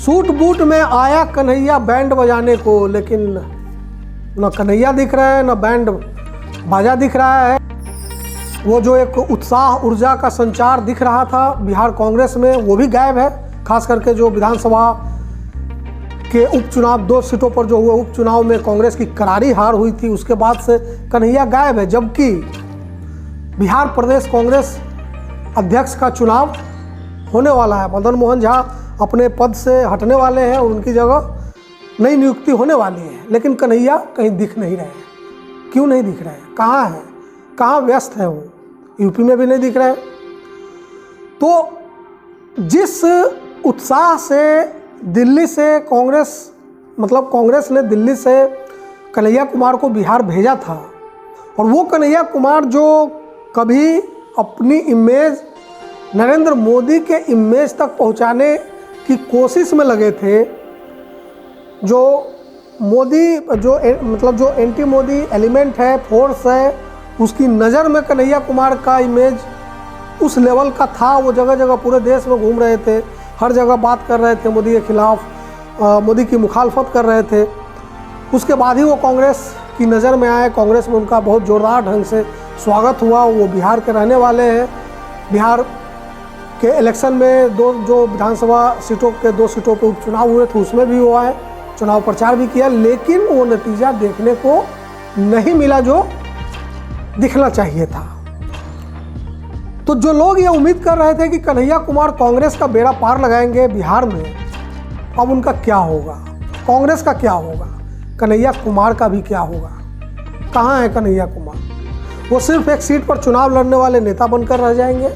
Suit boot में आया Kanhaiya band बजाने को, लेकिन न कन्हैया दिख रहा है न बैंड बाजा दिख रहा है। वो जो एक उत्साह ऊर्जा का संचार दिख रहा था बिहार कांग्रेस में, वो भी गायब है। खास करके जो विधानसभा के उपचुनाव 2 सीटों पर जो हुए उपचुनाव में कांग्रेस की करारी हार हुई थी, उसके बाद से कन्हैया गायब है। जबकि बिहार प्रदेश कांग्रेस अध्यक्ष का चुनाव होने वाला है, मदन मोहन झा अपने पद से हटने वाले हैं और उनकी जगह नई नियुक्ति होने वाली है, लेकिन कन्हैया कहीं दिख नहीं रहे हैं। क्यों नहीं दिख रहे हैं? कहाँ हैं? कहाँ व्यस्त हैं वो? यूपी में भी नहीं दिख रहे। तो जिस उत्साह से दिल्ली से कांग्रेस ने दिल्ली से कन्हैया कुमार को बिहार भेजा था, और वो कन्हैया कुमार जो कभी अपनी इमेज नरेंद्र मोदी के इमेज तक पहुंचाने की कोशिश में लगे थे, जो एंटी मोदी एलिमेंट है, फोर्स है, उसकी नज़र में कन्हैया कुमार का इमेज उस लेवल का था। वो जगह जगह पूरे देश में घूम रहे थे, हर जगह बात कर रहे थे मोदी के खिलाफ, मोदी की मुखालफत कर रहे थे। उसके बाद ही वो कांग्रेस की नज़र में आए। कांग्रेस में उनका बहुत ज़ोरदार ढंग से स्वागत हुआ। वो बिहार के रहने वाले हैं। बिहार के इलेक्शन में जो विधानसभा सीटों के 2 सीटों पर उपचुनाव हुए थे, उसमें भी वो आए, चुनाव प्रचार भी किया, लेकिन वो नतीजा देखने को नहीं मिला जो दिखना चाहिए था। तो जो लोग ये उम्मीद कर रहे थे कि कन्हैया कुमार कांग्रेस का बेड़ा पार लगाएंगे बिहार में, अब उनका क्या होगा? कांग्रेस का क्या होगा? कन्हैया कुमार का भी क्या होगा? कहाँ है कन्हैया कुमार? वो सिर्फ एक सीट पर चुनाव लड़ने वाले नेता बनकर रह जाएंगे,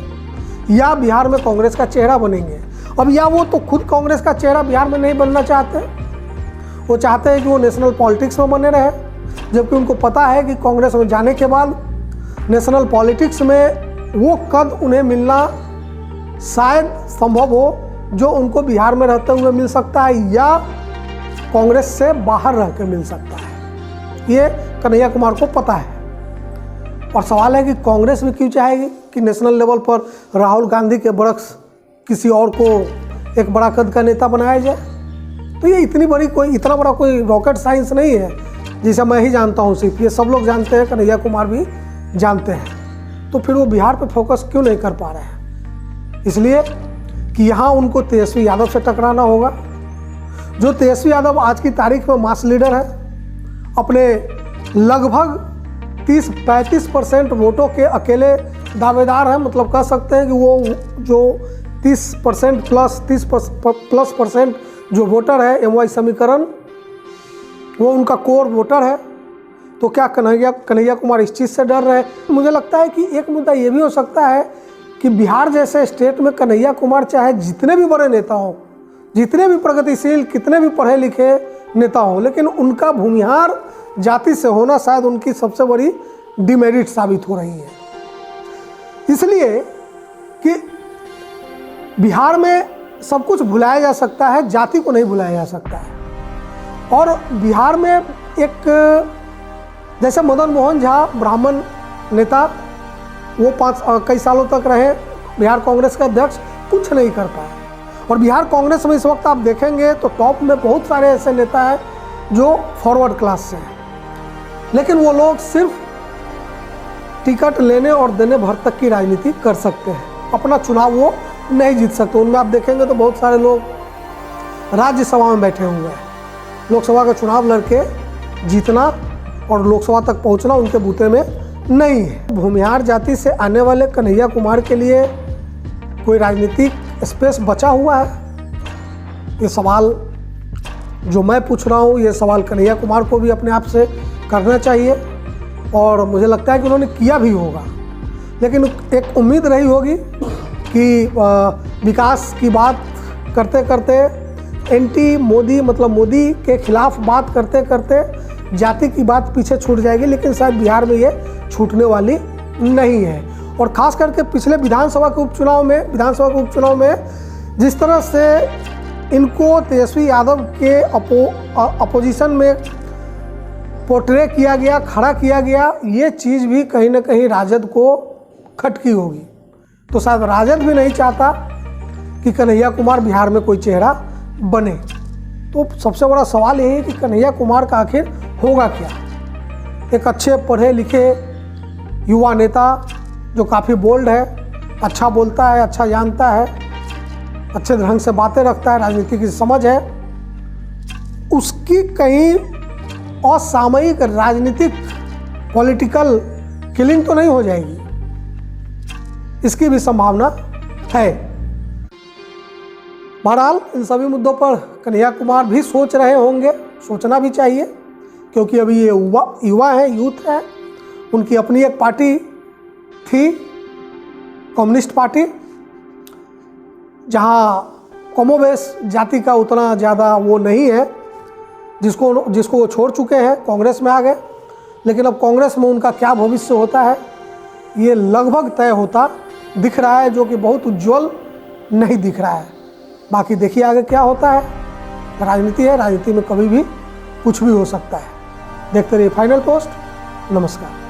या बिहार में कांग्रेस का चेहरा बनेंगे? अब या वो तो खुद कांग्रेस का चेहरा बिहार में नहीं बनना चाहते, वो चाहते हैं कि वो नेशनल पॉलिटिक्स में बने रहे, जबकि उनको पता है कि कांग्रेस में जाने के बाद नेशनल पॉलिटिक्स में वो कद उन्हें मिलना शायद संभव हो जो उनको बिहार में रहते हुए मिल सकता है, या कांग्रेस से बाहर रह के मिल सकता है। ये कन्हैया कुमार को पता है। और सवाल है कि कांग्रेस भी क्यों चाहेगी कि नेशनल लेवल पर राहुल गांधी के बरक्स किसी और को एक बड़ा कद का नेता बनाया जाए? तो ये इतना बड़ा कोई रॉकेट साइंस नहीं है जिसे मैं ही जानता हूँ सिर्फ, ये सब लोग जानते हैं, कन्हैया कुमार भी जानते हैं। तो फिर वो बिहार पे फोकस क्यों नहीं कर पा रहे हैं? इसलिए कि यहाँ उनको तेजस्वी यादव से टकराना होगा। जो तेजस्वी यादव आज की तारीख में मास लीडर है, अपने लगभग 30-35% वोटों के अकेले दावेदार हैं। मतलब कह सकते हैं कि वो जो 30% प्लस परसेंट जो वोटर है, MY समीकरण, वो उनका कोर वोटर है। तो क्या कन्हैया कुमार इस चीज़ से डर रहे? मुझे लगता है कि एक मुद्दा ये भी हो सकता है कि बिहार जैसे स्टेट में कन्हैया कुमार चाहे जितने भी बड़े नेता हों, जितने भी प्रगतिशील, कितने भी पढ़े लिखे नेता हों, लेकिन उनका भूमिहार जाति से होना शायद उनकी सबसे बड़ी डिमेरिट साबित हो रही है। इसलिए कि बिहार में सब कुछ भुलाया जा सकता है, जाति को नहीं भुलाया जा सकता है। और बिहार में एक जैसे मदन मोहन झा ब्राह्मण नेता, वो कई सालों तक रहे बिहार कांग्रेस के अध्यक्ष, कुछ नहीं कर पाए। और बिहार कांग्रेस में इस वक्त आप देखेंगे तो टॉप में बहुत सारे ऐसे नेता हैं जो फॉरवर्ड क्लास से हैं, लेकिन वो लोग सिर्फ टिकट लेने और देने भर तक की राजनीति कर सकते हैं, अपना चुनाव वो नहीं जीत सकते। उनमें आप देखेंगे तो बहुत सारे लोग राज्यसभा में बैठे हुए हैं, लोकसभा का चुनाव लड़के जीतना और लोकसभा तक पहुंचना उनके बूते में नहीं है। भूमिहार जाति से आने वाले कन्हैया कुमार के लिए कोई राजनीतिक स्पेस बचा हुआ है? ये सवाल जो मैं पूछ रहा हूँ, ये सवाल कन्हैया कुमार को भी अपने आप से करना चाहिए, और मुझे लगता है कि उन्होंने किया भी होगा। लेकिन एक उम्मीद रही होगी कि विकास की बात करते करते, एंटी मोदी मतलब मोदी के खिलाफ बात करते करते जाति की बात पीछे छूट जाएगी, लेकिन शायद बिहार में ये छूटने वाली नहीं है। और ख़ास करके पिछले विधानसभा के उपचुनाव में जिस तरह से इनको तेजस्वी यादव के अपोजिशन में पोर्ट्रे किया गया, खड़ा किया गया, ये चीज़ भी कहीं ना कहीं राजद को खटकी होगी। तो शायद राजद भी नहीं चाहता कि कन्हैया कुमार बिहार में कोई चेहरा बने। तो सबसे बड़ा सवाल यही है कि कन्हैया कुमार का आखिर होगा क्या। एक अच्छे पढ़े लिखे युवा नेता जो काफ़ी बोल्ड है, अच्छा बोलता है, अच्छा जानता है, अच्छे ढंग से बातें रखता है, राजनीति की समझ है, उसकी कहीं असामयिक राजनीतिक पॉलिटिकल किलिंग तो नहीं हो जाएगी, इसकी भी संभावना है। बहरहाल इन सभी मुद्दों पर कन्हैया कुमार भी सोच रहे होंगे, सोचना भी चाहिए, क्योंकि अभी ये युवा है, यूथ है, उनकी अपनी एक पार्टी थी, कम्युनिस्ट पार्टी, जहाँ कमोबेश जाति का उतना ज़्यादा वो नहीं है, जिसको वो छोड़ चुके हैं, कांग्रेस में आ गए। लेकिन अब कांग्रेस में उनका क्या भविष्य होता है ये लगभग तय होता दिख रहा है, जो कि बहुत उज्जवल नहीं दिख रहा है। बाकी देखिए आगे क्या होता है। राजनीति है, राजनीति में कभी भी कुछ भी हो सकता है। देखते रहिए फाइनल पोस्ट। नमस्कार।